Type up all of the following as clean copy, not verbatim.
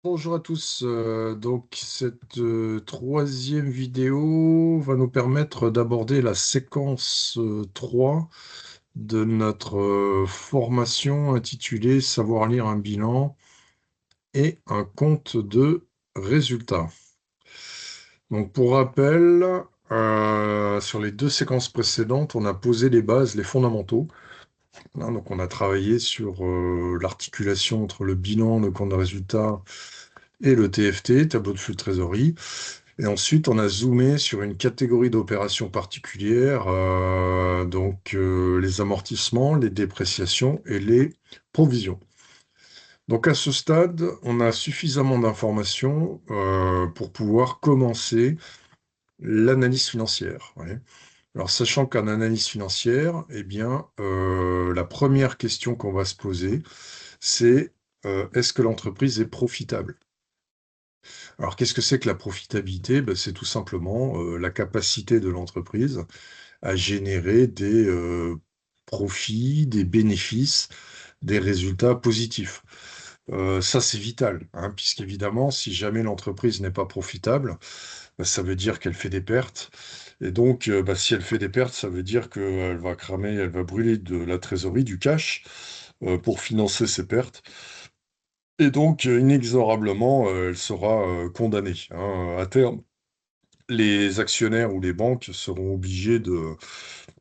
Bonjour à tous. Donc, cette troisième vidéo va nous permettre d'aborder la séquence 3 de notre formation intitulée Savoir lire un bilan et un compte de résultats. Donc, pour rappel, sur les deux séquences précédentes, on a posé les bases, les fondamentaux. Donc, on a travaillé sur l'articulation entre le bilan, le compte de résultats et le TFT, tableau de flux de trésorerie. Et ensuite, on a zoomé sur une catégorie d'opérations particulières, donc les amortissements, les dépréciations et les provisions. Donc à ce stade, on a suffisamment d'informations pour pouvoir commencer l'analyse financière. Ouais. Alors sachant qu'en analyse financière, eh bien, la première question qu'on va se poser, c'est est-ce que l'entreprise est profitable? Alors, qu'est-ce que c'est que la profitabilité? Ben, c'est tout simplement la capacité de l'entreprise à générer des profits, des bénéfices, des résultats positifs. Ça, c'est vital, hein, puisqu'évidemment, si jamais l'entreprise n'est pas profitable, ben, ça veut dire qu'elle fait des pertes. Et donc, ben, si elle fait des pertes, ça veut dire qu'elle va cramer, elle va brûler de la trésorerie, du cash, pour financer ses pertes. Et donc, inexorablement, elle sera condamnée, hein, à terme. Les actionnaires ou les banques seront obligés de,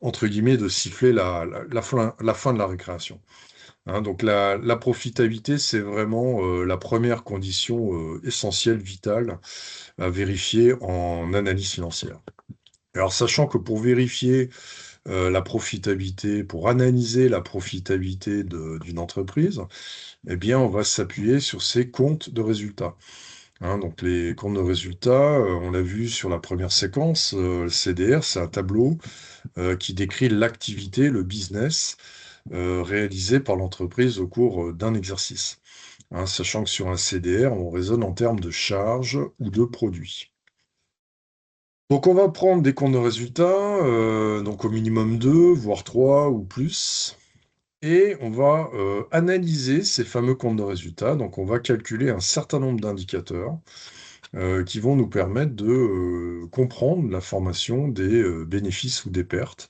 entre guillemets, de siffler la fin de la récréation. Hein. Donc, la profitabilité, c'est vraiment la première condition essentielle, vitale, à vérifier en analyse financière. Alors, sachant que pour vérifier la profitabilité, pour analyser la profitabilité d'une entreprise, eh bien, on va s'appuyer sur ses comptes de résultats. Hein, donc les comptes de résultats, on l'a vu sur la première séquence, le CDR, c'est un tableau qui décrit l'activité, le business réalisé par l'entreprise au cours d'un exercice. Hein, sachant que sur un CDR, on raisonne en termes de charges ou de produits. Donc on va prendre des comptes de résultats, donc au minimum 2, voire 3 ou plus. Et on va analyser ces fameux comptes de résultats. Donc, on va calculer un certain nombre d'indicateurs qui vont nous permettre de comprendre la formation des bénéfices ou des pertes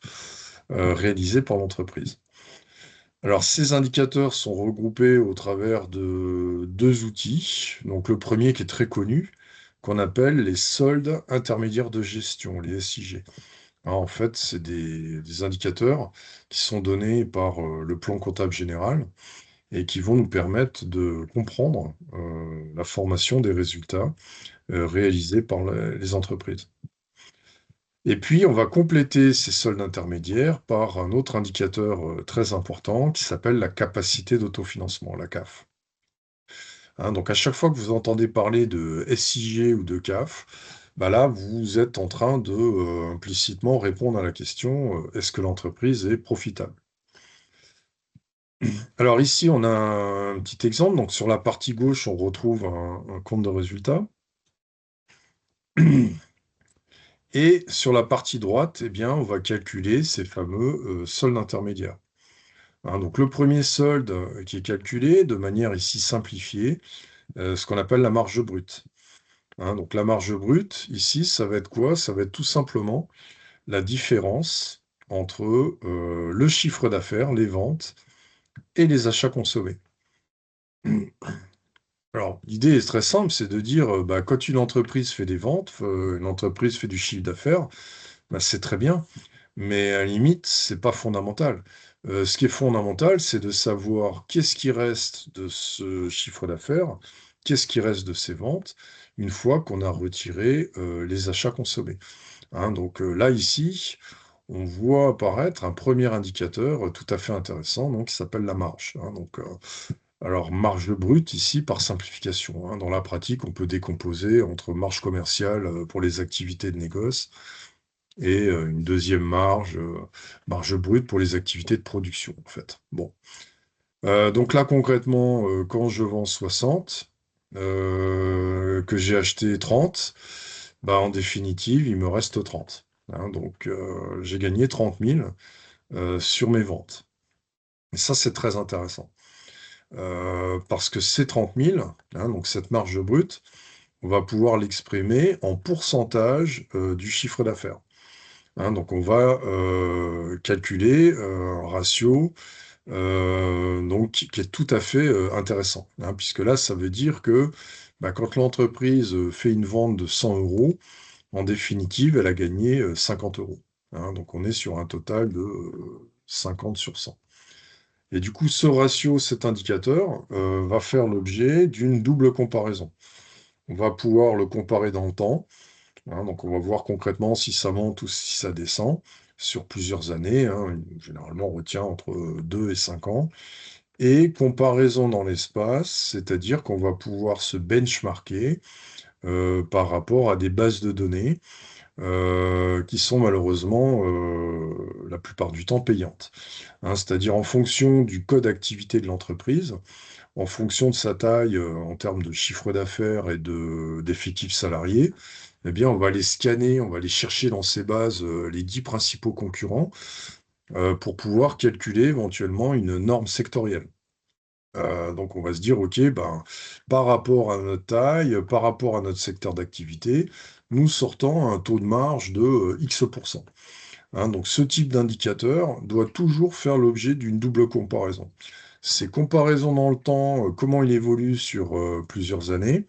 réalisées par l'entreprise. Alors, ces indicateurs sont regroupés au travers de deux outils. Donc, le premier qui est très connu, qu'on appelle les soldes intermédiaires de gestion, les SIG. Alors, en fait, c'est des indicateurs qui sont donnés par le plan comptable général et qui vont nous permettre de comprendre la formation des résultats réalisés par les entreprises. Et puis, on va compléter ces soldes intermédiaires par un autre indicateur très important qui s'appelle la capacité d'autofinancement, la CAF. Hein, donc, à chaque fois que vous entendez parler de SIG ou de CAF, bah là, vous êtes en train de implicitement répondre à la question est-ce que l'entreprise est profitable? Alors ici, on a un petit exemple. Donc sur la partie gauche, on retrouve un compte de résultat. Et sur la partie droite, eh bien, on va calculer ces fameux soldes intermédiaires. Hein, donc le premier solde qui est calculé de manière ici simplifiée, ce qu'on appelle la marge brute. Hein, donc la marge brute, ici, ça va être quoi? Ça va être tout simplement la différence entre le chiffre d'affaires, les ventes, et les achats consommés. Alors, l'idée est très simple, c'est de dire, bah, quand une entreprise fait des ventes, une entreprise fait du chiffre d'affaires, bah, c'est très bien, mais à la limite, c'est pas fondamental. Ce qui est fondamental, c'est de savoir qu'est-ce qui reste de ce chiffre d'affaires, qu'est-ce qui reste de ces ventes, une fois qu'on a retiré les achats consommés. Hein, donc là, ici, on voit apparaître un premier indicateur tout à fait intéressant, donc, qui s'appelle la marge. Hein, donc, alors, marge brute, ici, par simplification. Hein. Dans la pratique, on peut décomposer entre marge commerciale pour les activités de négoce et une deuxième marge, marge brute pour les activités de production, en fait. Bon. Donc là, concrètement, quand je vends 60, que j'ai acheté 30, bah, en définitive, il me reste 30. Hein. Donc, j'ai gagné 30 000 sur mes ventes. Et ça, c'est très intéressant. parce que ces 30 000, hein, donc cette marge brute, on va pouvoir l'exprimer en pourcentage du chiffre d'affaires. Hein, donc on va calculer un ratio donc qui est tout à fait intéressant, hein, puisque là, ça veut dire que bah, quand l'entreprise fait une vente de 100 euros, en définitive, elle a gagné 50 euros. Hein, donc on est sur un total de 50 sur 100. Et du coup, ce ratio, cet indicateur, va faire l'objet d'une double comparaison. On va pouvoir le comparer dans le temps, hein, donc on va voir concrètement si ça monte ou si ça descend sur plusieurs années, hein. Généralement, on retient entre 2 et 5 ans. Et comparaison dans l'espace, c'est-à-dire qu'on va pouvoir se benchmarker par rapport à des bases de données qui sont malheureusement la plupart du temps payantes. Hein, c'est-à-dire en fonction du code d'activité de l'entreprise, en fonction de sa taille en termes de chiffre d'affaires et d'effectifs salariés, eh bien, on va les scanner, on va aller chercher dans ces bases les 10 principaux concurrents pour pouvoir calculer éventuellement une norme sectorielle. Donc on va se dire, OK, ben, par rapport à notre taille, par rapport à notre secteur d'activité, nous sortons un taux de marge de X%. Hein, donc ce type d'indicateur doit toujours faire l'objet d'une double comparaison. C'est comparaison dans le temps, comment il évolue sur plusieurs années,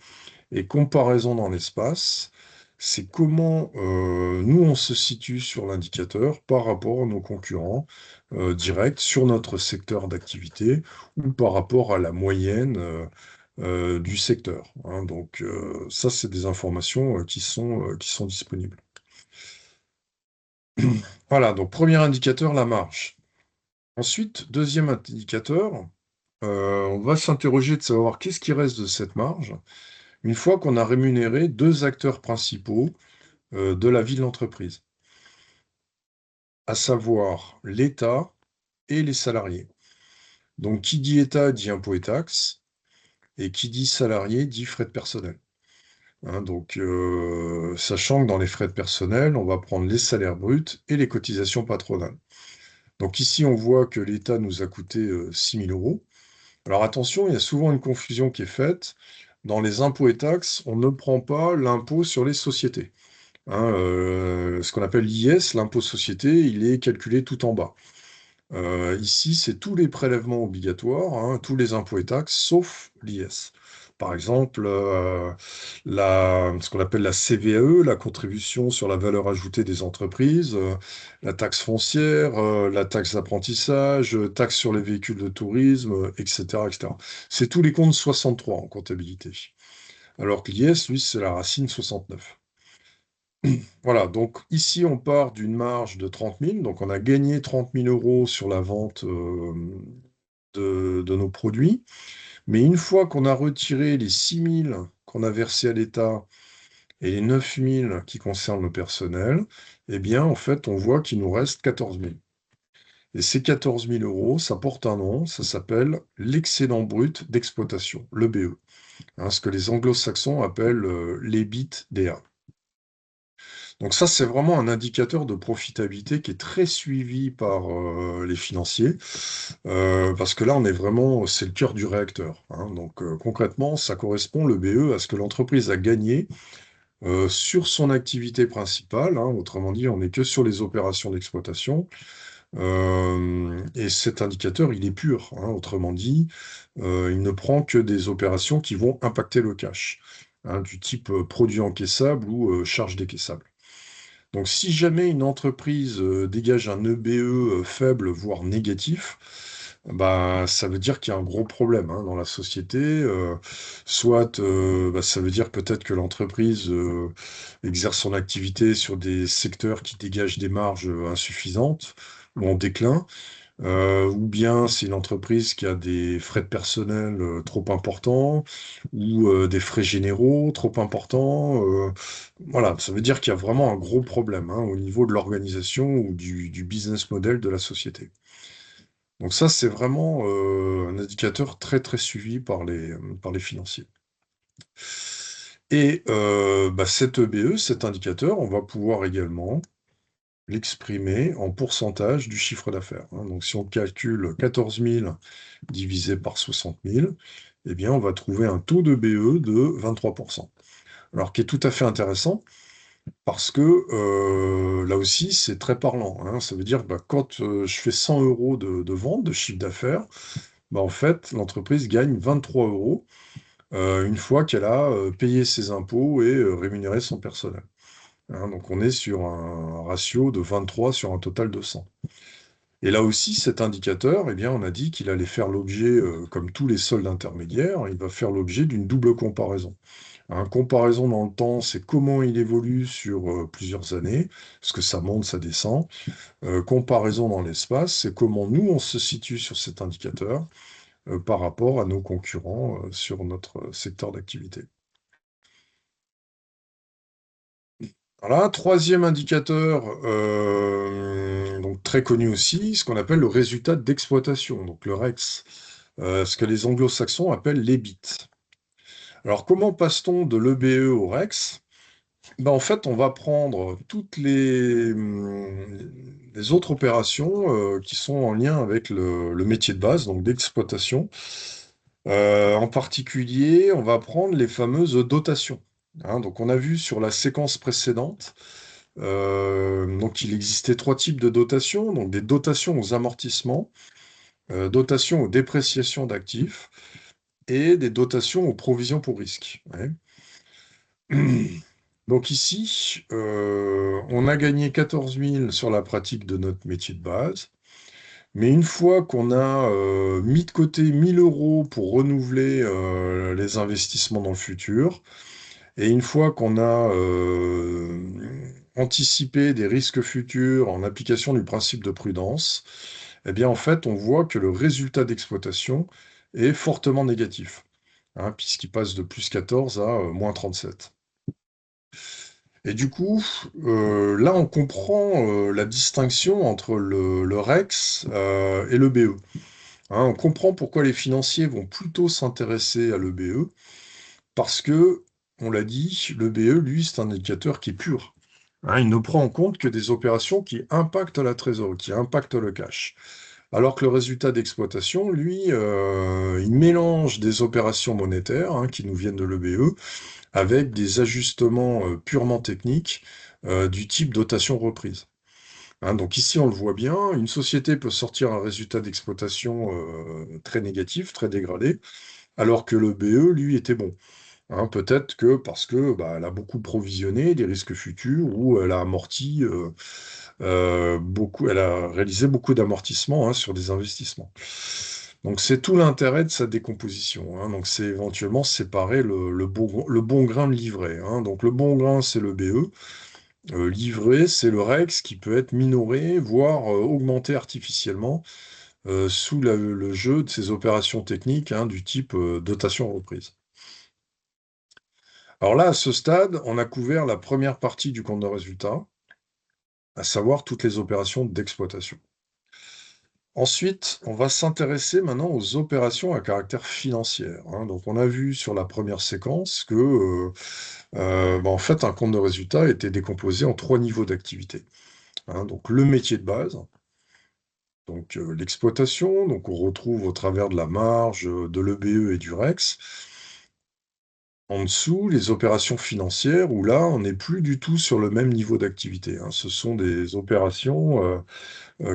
et comparaison dans l'espace, c'est comment nous on se situe sur l'indicateur par rapport à nos concurrents directs sur notre secteur d'activité ou par rapport à la moyenne du secteur. Hein. Donc ça, c'est des informations qui sont disponibles. Voilà, donc premier indicateur, la marge. Ensuite, deuxième indicateur, on va s'interroger de savoir qu'est-ce qui reste de cette marge une fois qu'on a rémunéré deux acteurs principaux de la vie de l'entreprise, à savoir l'État et les salariés. Donc, qui dit État dit impôts et taxes, et qui dit salarié dit frais de personnel. Hein, donc, sachant que dans les frais de personnel, on va prendre les salaires bruts et les cotisations patronales. Donc ici, on voit que l'État nous a coûté 6 000 euros. Alors attention, il y a souvent une confusion qui est faite. Dans les impôts et taxes, on ne prend pas l'impôt sur les sociétés. Hein, ce qu'on appelle l'IS, l'impôt société, il est calculé tout en bas. Ici, c'est tous les prélèvements obligatoires, hein, tous les impôts et taxes, sauf l'IS. Par exemple, ce qu'on appelle la CVAE, la contribution sur la valeur ajoutée des entreprises, la taxe foncière, la taxe d'apprentissage, taxe sur les véhicules de tourisme, etc., etc. C'est tous les comptes 63 en comptabilité. Alors que l'IS, lui, c'est la racine 69. Voilà, donc ici on part d'une marge de 30 000, donc on a gagné 30 000 euros sur la vente de nos produits, mais une fois qu'on a retiré les 6 000 qu'on a versés à l'État et les 9 000 qui concernent le personnel, eh bien en fait on voit qu'il nous reste 14 000. Et ces 14 000 euros, ça porte un nom, ça s'appelle l'excédent brut d'exploitation, l'EBE, hein, ce que les anglo-saxons appellent l'EBITDA. Donc ça, c'est vraiment un indicateur de profitabilité qui est très suivi par les financiers, parce que là, on est vraiment, c'est le cœur du réacteur. Hein. Donc concrètement, ça correspond, le BE, à ce que l'entreprise a gagné sur son activité principale. Hein. Autrement dit, on n'est que sur les opérations d'exploitation. Et cet indicateur, il est pur. Hein. Autrement dit, il ne prend que des opérations qui vont impacter le cash, hein, du type produit encaissable ou charge décaissable. Donc, si jamais une entreprise dégage un EBE faible, voire négatif, bah, ça veut dire qu'il y a un gros problème hein, dans la société. Soit bah, ça veut dire peut-être que l'entreprise exerce son activité sur des secteurs qui dégagent des marges insuffisantes ou en déclin. Ou bien c'est une entreprise qui a des frais de personnel trop importants ou des frais généraux trop importants. Voilà, ça veut dire qu'il y a vraiment un gros problème hein, au niveau de l'organisation ou du business model de la société. Donc ça, c'est vraiment un indicateur très très suivi par les financiers. Et bah, cet EBE, cet indicateur, on va pouvoir également l'exprimer en pourcentage du chiffre d'affaires, hein. Donc, si on calcule 14 000 divisé par 60 000, eh bien, on va trouver un taux de BE de 23%. Alors, qui est tout à fait intéressant parce que là aussi, c'est très parlant, hein. Ça veut dire que bah, quand je fais 100 euros de vente, de chiffre d'affaires, bah, en fait, l'entreprise gagne 23 euros une fois qu'elle a payé ses impôts et rémunéré son personnel, hein. Donc, on est sur un ratio de 23 sur un total de 100. Et là aussi, cet indicateur, eh bien, on a dit qu'il allait faire l'objet, comme tous les soldes intermédiaires, il va faire l'objet d'une double comparaison. Un comparaison dans le temps, c'est comment il évolue sur plusieurs années, parce que ça monte, ça descend. Comparaison dans l'espace, c'est comment nous, on se situe sur cet indicateur par rapport à nos concurrents sur notre secteur d'activité. Voilà, troisième indicateur, donc très connu aussi, ce qu'on appelle le résultat d'exploitation, donc le REX, ce que les anglo-saxons appellent l'EBIT. Alors, comment passe-t-on de l'EBE au REX? Ben, en fait, on va prendre toutes les autres opérations qui sont en lien avec le métier de base, donc d'exploitation. En particulier, on va prendre les fameuses dotations, hein. Donc, on a vu sur la séquence précédente, donc il existait trois types de dotations, donc des dotations aux amortissements, dotations aux dépréciations d'actifs et des dotations aux provisions pour risque, ouais. Donc ici, on a gagné 14 000 sur la pratique de notre métier de base, mais une fois qu'on a mis de côté 1 000 euros pour renouveler les investissements dans le futur, et une fois qu'on a anticipé des risques futurs en application du principe de prudence, eh bien en fait, on voit que le résultat d'exploitation est fortement négatif, hein, puisqu'il passe de plus 14 à moins 37. Et du coup, là, on comprend la distinction entre le REX et le BE, hein. On comprend pourquoi les financiers vont plutôt s'intéresser à l'EBE, parce que, on l'a dit, le BE, lui, c'est un indicateur qui est pur, hein. Il ne prend en compte que des opérations qui impactent la trésorerie, qui impactent le cash. Alors que le résultat d'exploitation, lui, il mélange des opérations monétaires, hein, qui nous viennent de l'EBE avec des ajustements purement techniques du type dotation reprise, hein. Donc ici, on le voit bien, une société peut sortir un résultat d'exploitation très négatif, très dégradé, alors que le BE, lui, était bon, hein. Peut-être que parce que bah, elle a beaucoup provisionné des risques futurs ou elle a amorti beaucoup, elle a réalisé beaucoup d'amortissements, hein, sur des investissements. Donc c'est tout l'intérêt de sa décomposition, hein. Donc c'est éventuellement séparer le bon grain de l'ivraie, hein. Donc le bon grain, c'est le BE. L'ivraie, c'est le REX qui peut être minoré, voire augmenté artificiellement sous le jeu de ces opérations techniques, hein, du type dotation reprise. Alors là, à ce stade, on a couvert la première partie du compte de résultat, à savoir toutes les opérations d'exploitation. Ensuite, on va s'intéresser maintenant aux opérations à caractère financier, hein. Donc, on a vu sur la première séquence que, bah, en fait, un compte de résultat était décomposé en trois niveaux d'activité, hein. Donc, le métier de base, donc l'exploitation, donc on retrouve au travers de la marge, de l'EBE et du REX. En dessous, les opérations financières, où là, on n'est plus du tout sur le même niveau d'activité, hein. Ce sont des opérations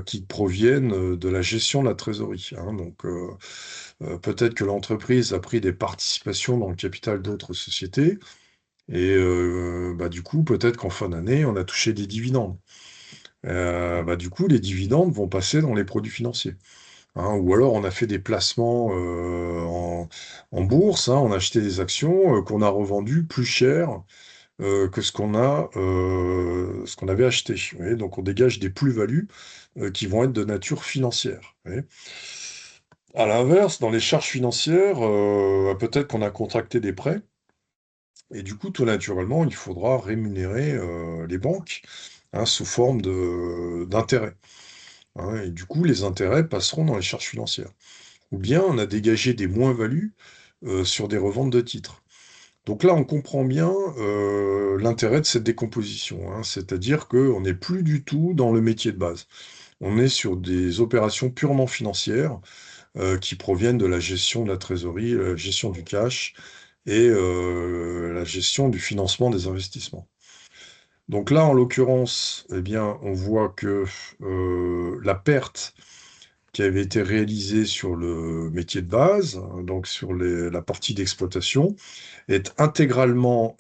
qui proviennent de la gestion de la trésorerie, hein. Donc, peut-être que l'entreprise a pris des participations dans le capital d'autres sociétés et bah, du coup, peut-être qu'en fin d'année, on a touché des dividendes. Bah, du coup, les dividendes vont passer dans les produits financiers, hein. Ou alors on a fait des placements, en bourse, hein. On a acheté des actions, qu'on a revendues plus cher, que ce qu'on avait acheté. Vous voyez? Donc on dégage des plus-values, qui vont être de nature financière, vous voyez? À l'inverse, dans les charges financières, peut-être qu'on a contracté des prêts et du coup, tout naturellement, il faudra rémunérer, les banques, hein, sous forme d'intérêts, hein, et du coup, les intérêts passeront dans les charges financières. Ou bien on a dégagé des moins-values, sur des reventes de titres. Donc là, on comprend bien l'intérêt de cette décomposition, hein, c'est-à-dire qu'on n'est plus du tout dans le métier de base. On est sur des opérations purement financières qui proviennent de la gestion de la trésorerie, la gestion du cash et la gestion du financement des investissements. Donc là, en l'occurrence, eh bien, on voit que la perte qui avait été réalisée sur le métier de base, hein, donc sur la partie d'exploitation, est intégralement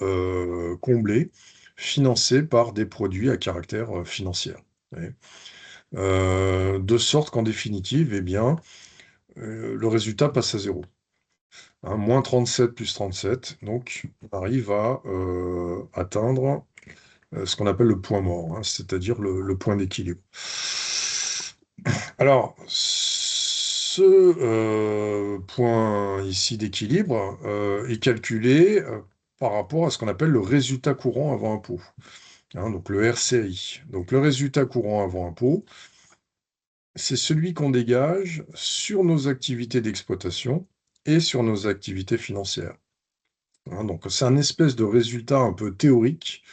comblée, financée par des produits à caractère financier. Ouais. De sorte qu'en définitive, eh bien, le résultat passe à zéro. Hein, moins 37 plus 37, donc on arrive à atteindre ce qu'on appelle le point mort, hein, c'est-à-dire le point d'équilibre. Alors, ce point ici d'équilibre est calculé par rapport à ce qu'on appelle le résultat courant avant impôt, hein, donc le RCI. Donc le résultat courant avant impôt, c'est celui qu'on dégage sur nos activités d'exploitation et sur nos activités financières. Hein, donc c'est un espèce de résultat un peu théorique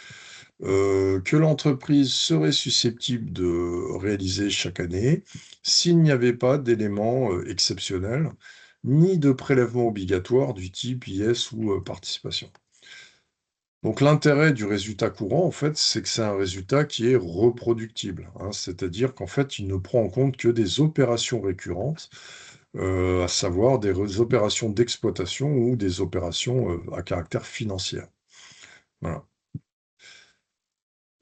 que l'entreprise serait susceptible de réaliser chaque année s'il n'y avait pas d'éléments exceptionnels, ni de prélèvements obligatoires du type IS ou participation. Donc l'intérêt du résultat courant, en fait, c'est que c'est un résultat qui est reproductible, hein, c'est-à-dire qu'en fait, il ne prend en compte que des opérations récurrentes, à savoir des opérations d'exploitation ou des opérations à caractère financier. Voilà.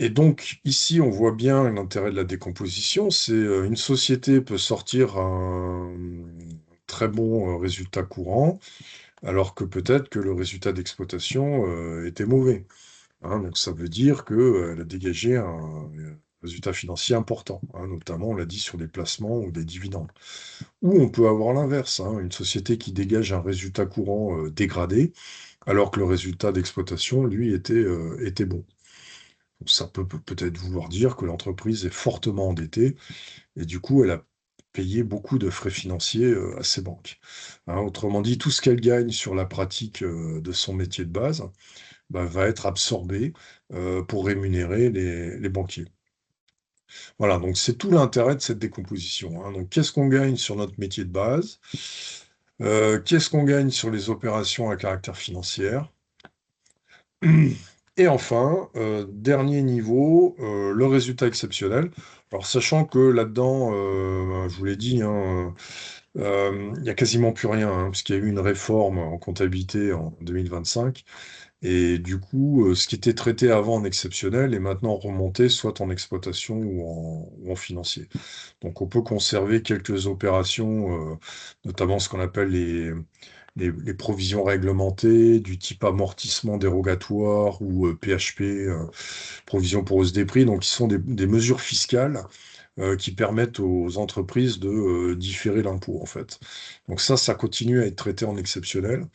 Et donc, ici, on voit bien l'intérêt de la décomposition. C'est une société peut sortir un très bon résultat courant, alors que peut-être que le résultat d'exploitation était mauvais. Hein. Donc, ça veut dire qu'elle a dégagé un résultat financier important, hein, notamment, on l'a dit, sur des placements ou des dividendes. Ou on peut avoir l'inverse, hein, une société qui dégage un résultat courant dégradé, alors que le résultat d'exploitation, lui, était bon. Ça peut peut-être vouloir dire que l'entreprise est fortement endettée et du coup, elle a payé beaucoup de frais financiers à ses banques. Hein, autrement dit, tout ce qu'elle gagne sur la pratique de son métier de base bah, va être absorbé pour rémunérer les banquiers. Voilà, donc c'est tout l'intérêt de cette décomposition. Hein. Donc, qu'est-ce qu'on gagne sur notre métier de base? Qu'est-ce qu'on gagne sur les opérations à caractère financier? Et enfin, dernier niveau, le résultat exceptionnel. Alors, sachant que là-dedans, je vous l'ai dit, hein, il n'y a quasiment plus rien, hein, parce qu'il y a eu une réforme en comptabilité en 2025. Et du coup, ce qui était traité avant en exceptionnel est maintenant remonté soit en exploitation ou en financier. Donc, on peut conserver quelques opérations, notamment ce qu'on appelle les provisions réglementées du type amortissement dérogatoire ou PHP, provision pour hausse des prix, donc qui sont des mesures fiscales qui permettent aux entreprises de différer l'impôt en fait. Donc ça continue à être traité en exceptionnel.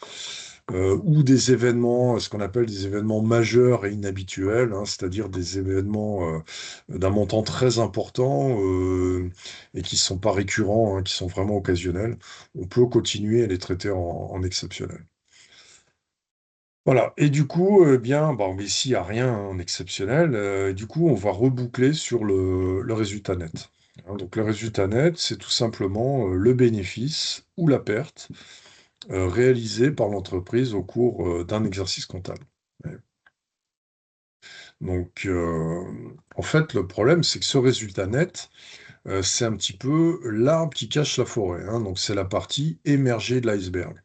Ou des événements, ce qu'on appelle des événements majeurs et inhabituels, hein, c'est-à-dire des événements d'un montant très important et qui ne sont pas récurrents, hein, qui sont vraiment occasionnels. On peut continuer à les traiter en exceptionnel. Voilà, et du coup, bien, bon, mais ici, il n'y a rien en exceptionnel. Du coup, on va reboucler sur le résultat net. Hein, donc, le résultat net, c'est tout simplement le bénéfice ou la perte réalisée par l'entreprise au cours d'un exercice comptable. Ouais. Donc, en fait, le problème, c'est que ce résultat net, c'est un petit peu l'arbre qui cache la forêt. Hein, donc, c'est la partie émergée de l'iceberg.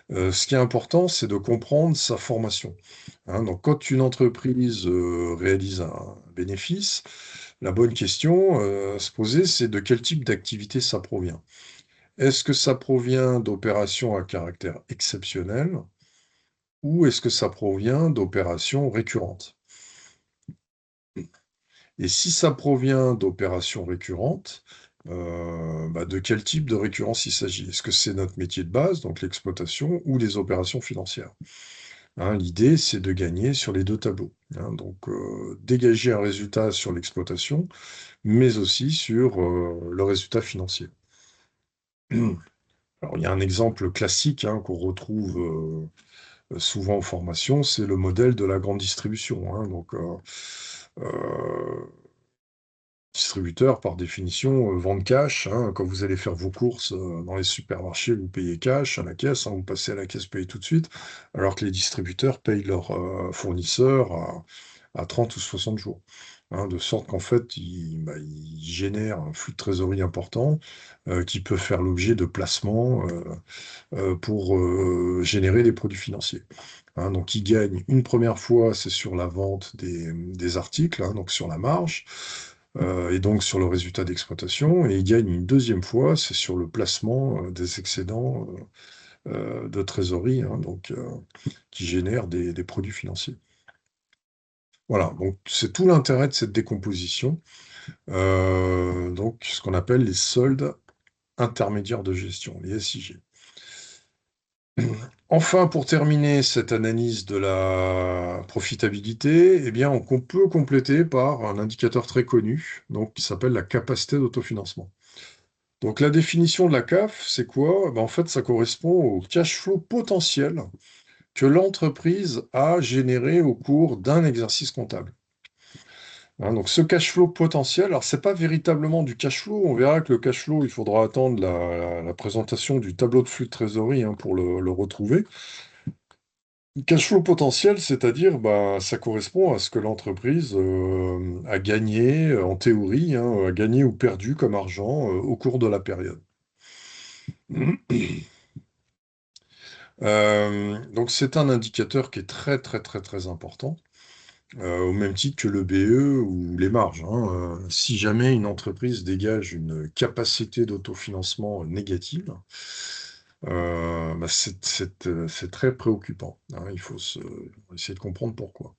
Ce qui est important, c'est de comprendre sa formation. Hein, donc, quand une entreprise réalise un bénéfice, la bonne question à se poser, c'est de quel type d'activité ça provient. Est-ce que ça provient d'opérations à caractère exceptionnel ou est-ce que ça provient d'opérations récurrentes? Et si ça provient d'opérations récurrentes, bah, de quel type de récurrence il s'agit? Est-ce que c'est notre métier de base, donc l'exploitation, ou les opérations financières? Hein, l'idée, c'est de gagner sur les deux tableaux. Hein, donc, dégager un résultat sur l'exploitation, mais aussi sur le résultat financier. Alors, il y a un exemple classique hein, qu'on retrouve souvent en formation, c'est le modèle de la grande distribution, hein. Donc, distributeurs, par définition, vendent cash, hein. Quand vous allez faire vos courses dans les supermarchés, vous payez cash à la caisse, hein, vous passez à la caisse payer tout de suite, alors que les distributeurs payent leurs fournisseurs à 30 ou 60 jours, hein, de sorte qu'en fait, ils génèrent un flux de trésorerie important qui peut faire l'objet de placements pour générer des produits financiers, hein. Donc, ils gagnent une première fois, c'est sur la vente des articles, hein, donc sur la marge, et donc sur le résultat d'exploitation, et ils gagnent une deuxième fois, c'est sur le placement des excédents de trésorerie, hein, donc qui génèrent des produits financiers. Voilà, donc c'est tout l'intérêt de cette décomposition, donc ce qu'on appelle les soldes intermédiaires de gestion, les SIG. Enfin, pour terminer cette analyse de la profitabilité, eh bien, on peut compléter par un indicateur très connu, donc, qui s'appelle la capacité d'autofinancement. Donc, la définition de la CAF, c'est quoi? En fait, ça correspond au cash flow potentiel que l'entreprise a généré au cours d'un exercice comptable, hein. Donc, ce cash flow potentiel, alors, c'est pas véritablement du cash flow. On verra que le cash flow, il faudra attendre la présentation du tableau de flux de trésorerie, hein, pour le retrouver. Cash flow potentiel, c'est-à-dire, bah, ça correspond à ce que l'entreprise a gagné, en théorie, hein, a gagné ou perdu comme argent au cours de la période. Donc c'est un indicateur qui est très très très très important, au même titre que le BE ou les marges, hein. Si jamais une entreprise dégage une capacité d'autofinancement négative, bah, c'est très préoccupant, hein. Essayer de comprendre pourquoi.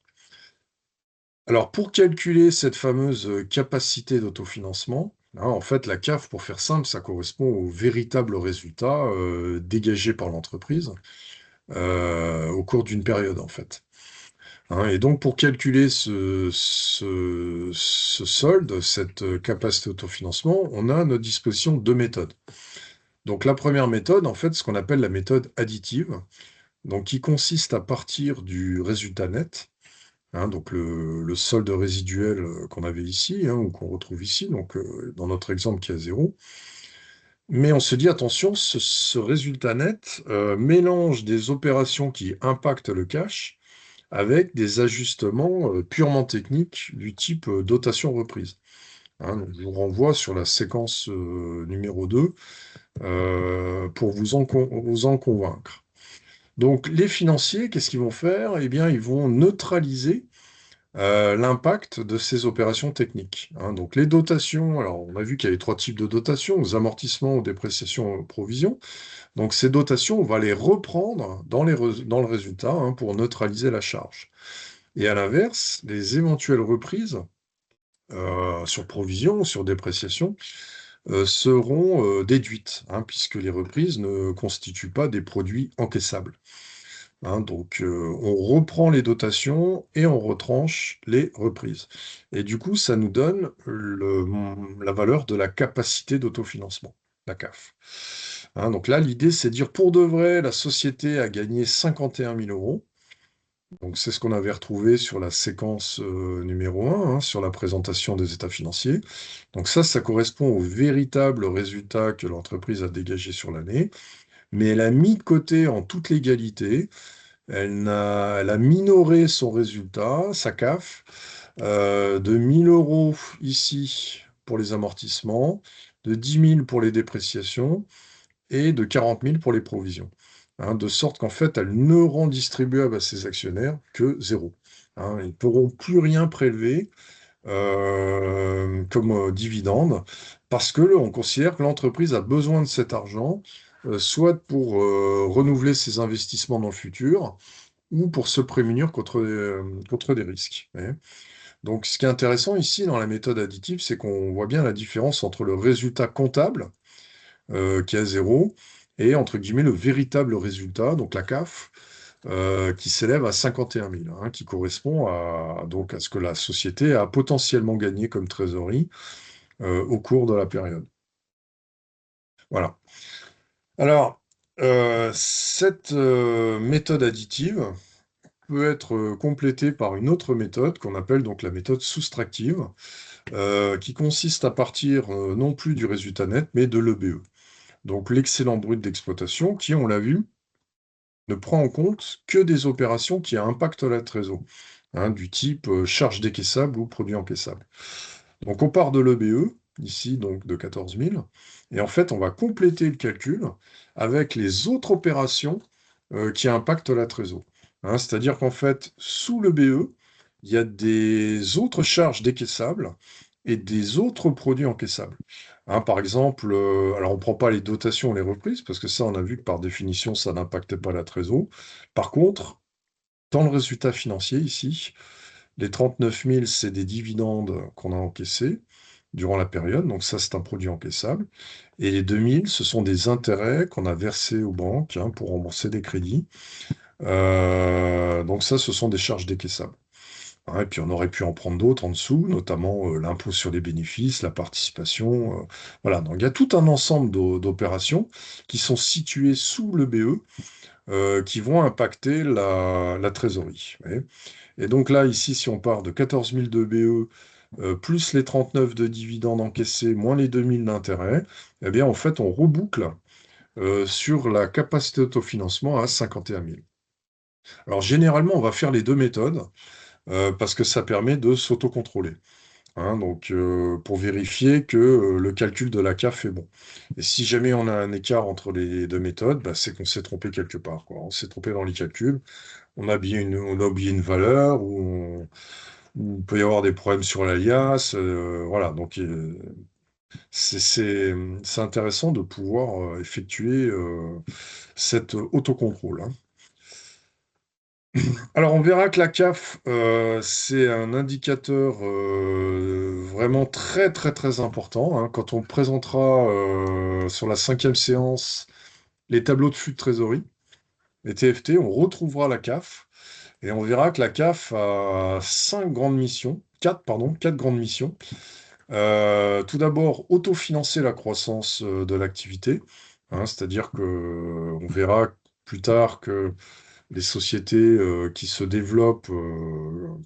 Alors, pour calculer cette fameuse capacité d'autofinancement, hein, en fait, la CAF, pour faire simple, ça correspond au véritable résultat dégagé par l'entreprise au cours d'une période, en fait, hein. Et donc, pour calculer ce solde, cette capacité d'autofinancement, on a à notre disposition deux méthodes. Donc, la première méthode, en fait, ce qu'on appelle la méthode additive, donc qui consiste à partir du résultat net, hein, donc le solde résiduel qu'on avait ici, hein, ou qu'on retrouve ici, donc dans notre exemple qui est à 0. Mais on se dit, attention, ce résultat net mélange des opérations qui impactent le cash avec des ajustements purement techniques du type dotation reprise, hein. Donc, je vous renvoie sur la séquence numéro 2 pour vous en convaincre. Donc les financiers, qu'est-ce qu'ils vont faire? Eh bien, ils vont neutraliser l'impact de ces opérations techniques, hein. Donc les dotations, alors on a vu qu'il y avait trois types de dotations, aux amortissements, aux dépréciations, aux provisions. Donc ces dotations, on va les reprendre dans le résultat, hein, pour neutraliser la charge. Et à l'inverse, les éventuelles reprises sur provision, sur dépréciation, seront déduites, hein, puisque les reprises ne constituent pas des produits encaissables, hein. Donc, on reprend les dotations et on retranche les reprises. Et du coup, ça nous donne la valeur de la capacité d'autofinancement, la CAF. Hein, donc là, l'idée, c'est de dire pour de vrai, la société a gagné 51 000 euros. Donc, c'est ce qu'on avait retrouvé sur la séquence numéro 1, hein, sur la présentation des états financiers. Donc ça correspond au véritable résultat que l'entreprise a dégagé sur l'année, mais elle a mis de côté en toute légalité, elle a minoré son résultat, sa CAF, de 1 000 euros ici pour les amortissements, de 10 000 pour les dépréciations et de 40 000 pour les provisions, hein, de sorte qu'en fait, elle ne rend distribuable à ses actionnaires que zéro, hein. Ils ne pourront plus rien prélever comme dividende, parce que on considère que l'entreprise a besoin de cet argent, soit pour renouveler ses investissements dans le futur, ou pour se prémunir contre des risques, vous voyez. Donc, ce qui est intéressant ici dans la méthode additive, c'est qu'on voit bien la différence entre le résultat comptable, qui est à 0, et entre guillemets le véritable résultat, donc la CAF, qui s'élève à 51 000, hein, qui correspond donc à ce que la société a potentiellement gagné comme trésorerie au cours de la période. Voilà. Alors, Cette méthode additive peut être complétée par une autre méthode qu'on appelle donc la méthode soustractive, qui consiste à partir non plus du résultat net, mais de l'EBE. Donc l'excédent brut d'exploitation, qui, on l'a vu, ne prend en compte que des opérations qui impactent la trésor, hein, du type charge décaissable ou produit encaissable. Donc on part de l'EBE, ici donc de 14 000, et en fait on va compléter le calcul avec les autres opérations qui impactent la trésor. Hein, c'est-à-dire qu'en fait, sous l'EBE, il y a des autres charges décaissables et des autres produits encaissables. Hein, par exemple, alors on ne prend pas les dotations et les reprises, parce que ça on a vu que par définition ça n'impactait pas la trésor. Par contre, dans le résultat financier ici, les 39 000, c'est des dividendes qu'on a encaissés durant la période, donc ça c'est un produit encaissable. Et les 2 000, ce sont des intérêts qu'on a versés aux banques, hein, pour rembourser des crédits. Donc ça, ce sont des charges décaissables. Hein, et puis on aurait pu en prendre d'autres en dessous, notamment l'impôt sur les bénéfices, la participation. Voilà, donc il y a tout un ensemble d'opérations qui sont situées sous le BE, qui vont impacter la trésorerie. Vous voyez. Et donc là, ici, si on part de 14 000 de BE, plus les 39 de dividendes encaissés, moins les 2 000 d'intérêts, eh bien, en fait, on reboucle sur la capacité d'autofinancement à 51 000. Alors, généralement, on va faire les deux méthodes parce que ça permet de s'autocontrôler. Hein, donc, pour vérifier que le calcul de la CAF est bon. Et si jamais on a un écart entre les deux méthodes, bah, c'est qu'on s'est trompé quelque part, quoi. On s'est trompé dans les calculs, on a oublié une valeur, ou il peut y avoir des problèmes sur l'alias. Voilà, donc c'est c'est- c'est intéressant de pouvoir effectuer cet autocontrôle. Hein. Alors, on verra que la CAF, c'est un indicateur vraiment très, très, très important. Hein. Quand on présentera sur la 5e séance les tableaux de flux de trésorerie, les TFT, on retrouvera la CAF et on verra que la CAF a cinq grandes missions, quatre, pardon, quatre grandes missions. Tout d'abord, autofinancer la croissance de l'activité, hein, c'est-à-dire que on verra plus tard que les sociétés qui se développent,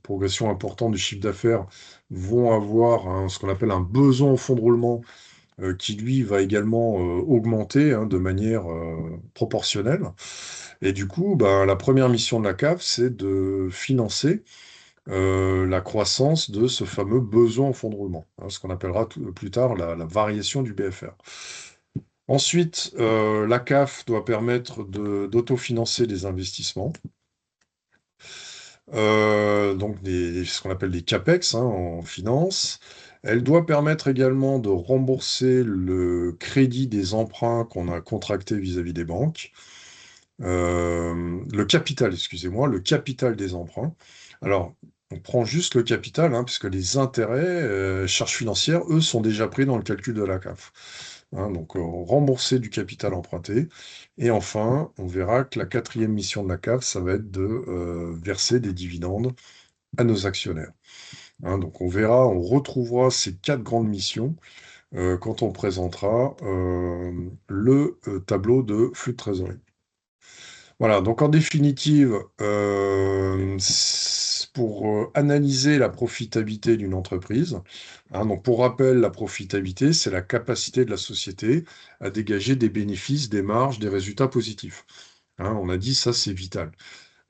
progression importante du chiffre d'affaires, vont avoir ce qu'on appelle un besoin en fonds de roulement qui, lui, va également augmenter, hein, de manière proportionnelle. Et du coup, ben, la première mission de la CAF, c'est de financer la croissance de ce fameux besoin en fonds de roulement, hein, ce qu'on appellera plus tard la variation du BFR. Ensuite, la CAF doit permettre d'autofinancer des investissements. Donc ce qu'on appelle des CAPEX, hein, en finance. Elle doit permettre également de rembourser le crédit des emprunts qu'on a contractés vis-à-vis des banques. Le capital, excusez-moi, le capital des emprunts. Alors, on prend juste le capital, hein, puisque les intérêts, charges financières, eux, sont déjà pris dans le calcul de la CAF. Hein, donc, rembourser du capital emprunté. Et enfin, on verra que la quatrième mission de la CAF, ça va être de verser des dividendes à nos actionnaires. Hein, donc, on verra, on retrouvera ces quatre grandes missions quand on présentera le tableau de flux de trésorerie. Voilà, donc en définitive, pour analyser la profitabilité d'une entreprise, hein, donc pour rappel, la profitabilité, c'est la capacité de la société à dégager des bénéfices, des marges, des résultats positifs. Hein, on a dit ça, c'est vital.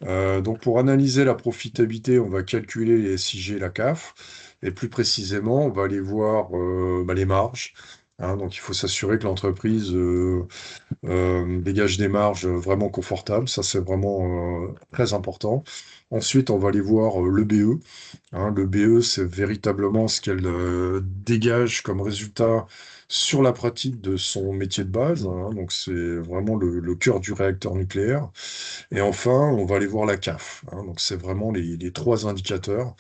Donc pour analyser la profitabilité, on va calculer les SIG et la CAF, et plus précisément, on va aller voir bah, les marges. Hein, donc il faut s'assurer que l'entreprise dégage des marges vraiment confortables, ça c'est vraiment très important. Ensuite, on va aller voir le BE. Hein, le BE, c'est véritablement ce qu'elle dégage comme résultat sur la pratique de son métier de base. Hein, donc c'est vraiment le cœur du réacteur nucléaire. Et enfin, on va aller voir la CAF. Hein, donc c'est vraiment les trois indicateurs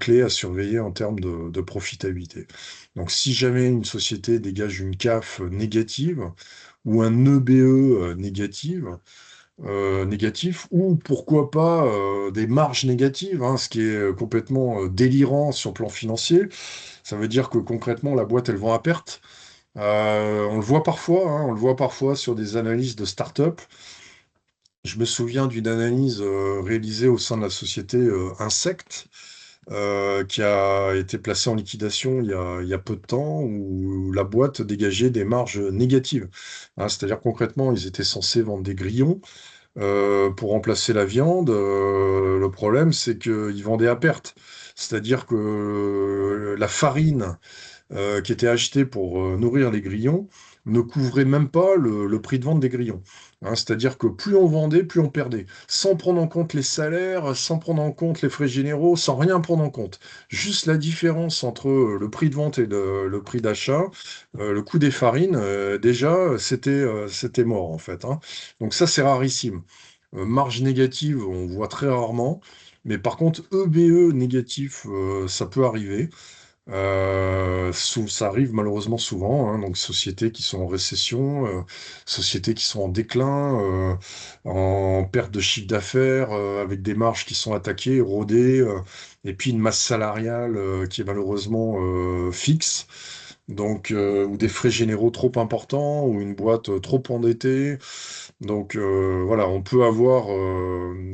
clés à surveiller en termes de profitabilité. Donc si jamais une société dégage une CAF négative, ou un EBE négatif, ou pourquoi pas des marges négatives, hein, ce qui est complètement délirant sur le plan financier. Ça veut dire que concrètement, la boîte, elle vend à perte. On le voit parfois, hein, on le voit parfois sur des analyses de start-up. Je me souviens d'une analyse réalisée au sein de la société Insect, qui a été placée en liquidation il y a peu de temps, où la boîte dégageait des marges négatives. Hein, c'est-à-dire concrètement, ils étaient censés vendre des grillons pour remplacer la viande. Le problème, c'est qu'ils vendaient à perte. C'est-à-dire que la farine qui était acheté pour nourrir les grillons ne couvrait même pas le prix de vente des grillons. Hein, c'est-à-dire que plus on vendait, plus on perdait, sans prendre en compte les salaires, sans prendre en compte les frais généraux, sans rien prendre en compte. Juste la différence entre le prix de vente et le prix d'achat, le coût des farines, déjà, c'était mort en fait. Hein. Donc ça, c'est rarissime. Marge négative, on voit très rarement. Mais par contre, EBE négatif, ça peut arriver. Ça arrive malheureusement souvent, hein, donc sociétés qui sont en récession, sociétés qui sont en déclin, en perte de chiffre d'affaires, avec des marges qui sont attaquées, érodées, et puis une masse salariale qui est malheureusement fixe, donc ou des frais généraux trop importants, ou une boîte trop endettée. Donc voilà, on peut avoir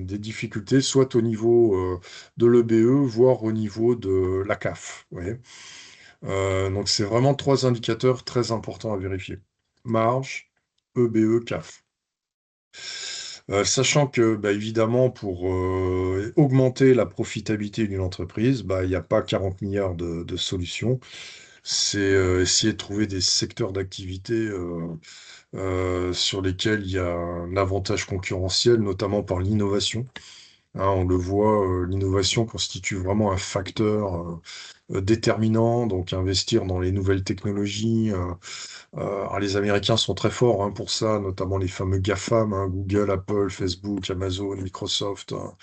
des difficultés soit au niveau de l'EBE, voire au niveau de la CAF. Vous voyez. Donc c'est vraiment trois indicateurs très importants à vérifier. Marge, EBE, CAF. Sachant que, bah, évidemment, pour augmenter la profitabilité d'une entreprise, bah, il n'y a pas 40 milliards de solutions. C'est essayer de trouver des secteurs d'activité sur lesquels il y a un avantage concurrentiel, notamment par l'innovation. Hein, on le voit, l'innovation constitue vraiment un facteur déterminant, donc investir dans les nouvelles technologies. Alors les Américains sont très forts hein, pour ça, notamment les fameux GAFAM, hein, Google, Apple, Facebook, Amazon, Microsoft. Hein.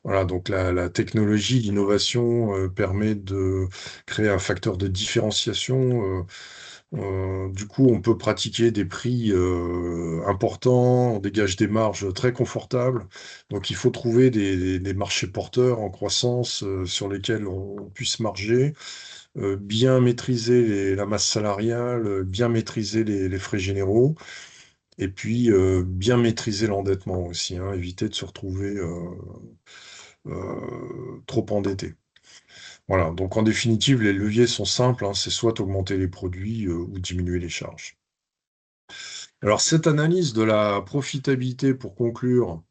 Voilà, donc la technologie, l'innovation permet de créer un facteur de différenciation. Du coup, on peut pratiquer des prix importants, on dégage des marges très confortables. Donc, il faut trouver des marchés porteurs en croissance sur lesquels on puisse marger, bien maîtriser la masse salariale, bien maîtriser les frais généraux, et puis bien maîtriser l'endettement aussi, hein, éviter de se retrouver trop endetté. Voilà, donc en définitive, les leviers sont simples, hein, c'est soit augmenter les produits ou diminuer les charges. Alors, cette analyse de la profitabilité, pour conclure,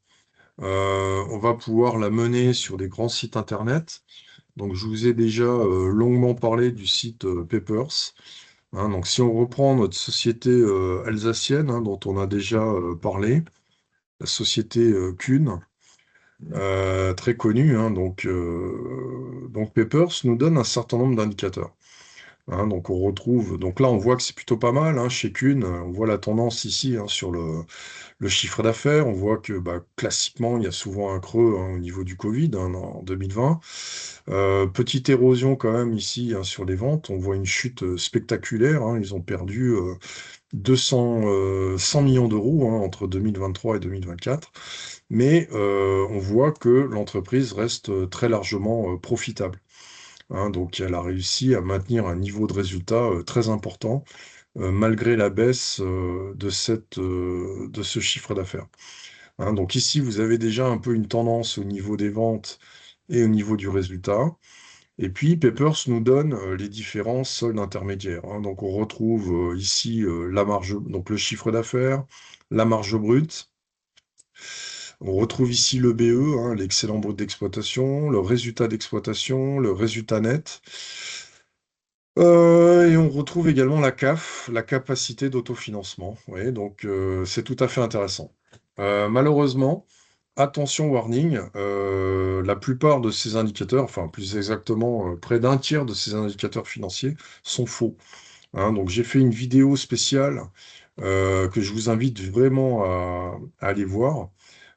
on va pouvoir la mener sur des grands sites internet. Donc, je vous ai déjà longuement parlé du site Papers. Hein. Donc, si on reprend notre société alsacienne, hein, dont on a déjà parlé, la société Kuhn, très connue, hein, donc Papers nous donne un certain nombre d'indicateurs. Hein, donc on retrouve, donc là on voit que c'est plutôt pas mal hein, chez Kuhn. On voit la tendance ici hein, sur le chiffre d'affaires. On voit que bah, classiquement il y a souvent un creux hein, au niveau du Covid hein, en 2020. Petite érosion quand même ici hein, sur les ventes. On voit une chute spectaculaire. Hein. Ils ont perdu 100 millions d'euros hein, entre 2023 et 2024. Mais on voit que l'entreprise reste très largement profitable. Hein. Donc elle a réussi à maintenir un niveau de résultat très important malgré la baisse de ce chiffre d'affaires. Hein. Donc ici, vous avez déjà un peu une tendance au niveau des ventes et au niveau du résultat. Et puis, Papers nous donne les différents soldes intermédiaires. Hein. Donc on retrouve ici la marge, donc le chiffre d'affaires, la marge brute. On retrouve ici le BE, hein, l'excédent brut d'exploitation, le résultat d'exploitation, le résultat net. Et on retrouve également la CAF, la capacité d'autofinancement. Oui, donc c'est tout à fait intéressant. Malheureusement, attention warning, la plupart de ces indicateurs, enfin plus exactement près d'un tiers de ces indicateurs financiers sont faux. Hein. Donc j'ai fait une vidéo spéciale que je vous invite vraiment à aller voir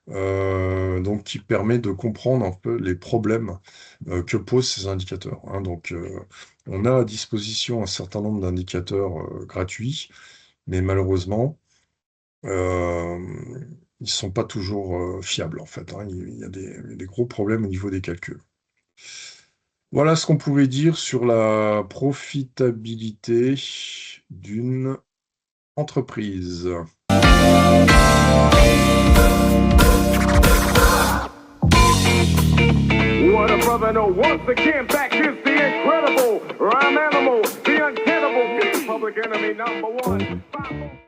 donc qui permet de comprendre un peu les problèmes que posent ces indicateurs. Hein. Donc, on a à disposition un certain nombre d'indicateurs gratuits, mais malheureusement, euh, ils ne sont pas toujours fiables, en fait. Hein. Il y a des gros problèmes au niveau des calculs. Voilà ce qu'on pouvait dire sur la profitabilité d'une entreprise. What a brother, no. Once again, back is the incredible rhyme animal, the uncannibal, Public Enemy #1.